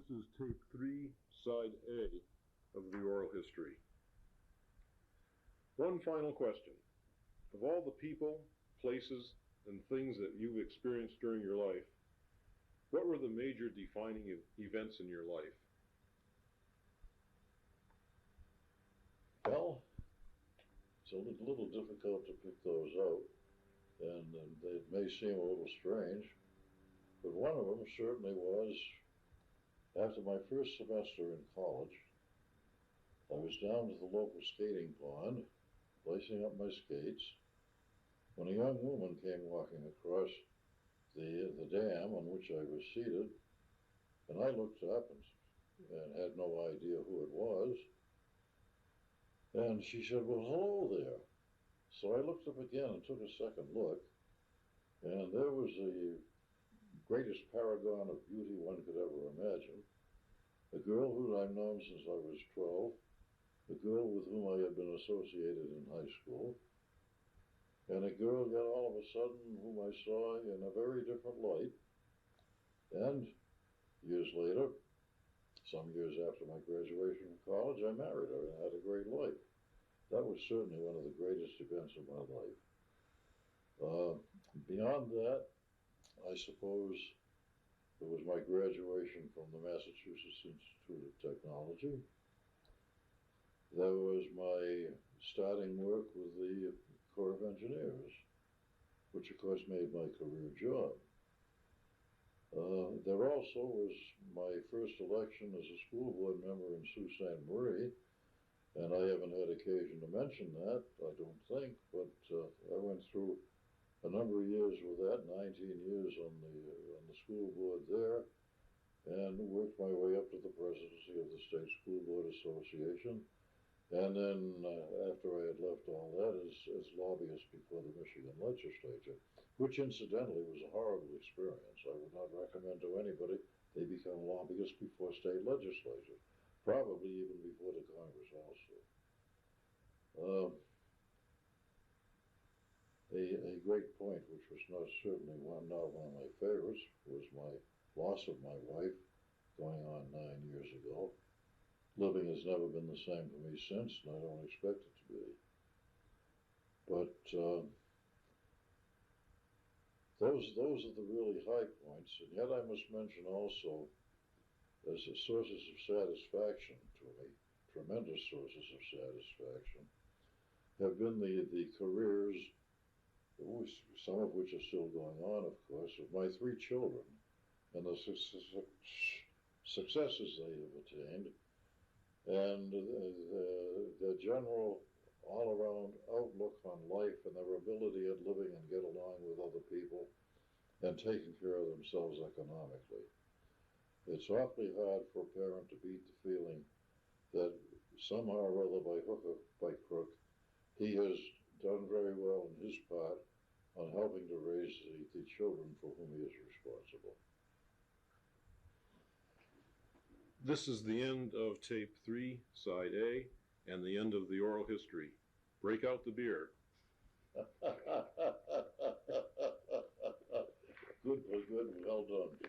This is tape 3, side A of the oral history. One final question. Of all the people, places, and things that you've experienced during your life, what were the major defining events in your life? Well, it's a little difficult to pick those out, and they may seem a little strange, but one of them certainly was after my first semester in college. I was down at the local skating pond, lacing up my skates, when a young woman came walking across the dam on which I was seated, and I looked up and had no idea who it was. And she said, "Well, hello there." So I looked up again and took a second look, and there was the greatest paragon of beauty one could ever imagine, a girl who I've known since I was 12, a girl with whom I had been associated in high school, and a girl yet all of a sudden whom I saw in a very different light. And years later, some years after my graduation from college, I married her and had a great life. That was certainly one of the greatest events of my life. Beyond that, I suppose it was my graduation from the Massachusetts Institute of Technology. That was my starting work with the Corps of Engineers, which of course made my career job. There also was my first election as a school board member in Sault Ste. Marie, and I haven't had occasion to mention that, I don't think, but I went through a number of years with that, 19 years on the school board there, and worked my way up to the presidency of the State School Board Association. And then after I had left all that as lobbyist before the Michigan legislature, which incidentally was a horrible experience. I would not recommend to anybody they become lobbyists before state legislature, probably even before the Congress also. A great point, which was certainly not one of my favorites, was my loss of my wife going on 9 years ago. Living has never been the same for me since, and I don't expect it to be. But those are the really high points, and yet I must mention also, as the sources of satisfaction to me, tremendous sources of satisfaction, have been the careers, some of which are still going on, of course, of my 3 children, and the successes they have attained, and the general all-around outlook on life and their ability at living and get along with other people and taking care of themselves economically. It's awfully hard for a parent to beat the feeling that somehow or other, by hook or by crook, he has done very well in his part on helping to raise the children for whom he is responsible. This is the end of tape 3, side A, and the end of the oral history. Break out the beer. Good, well done.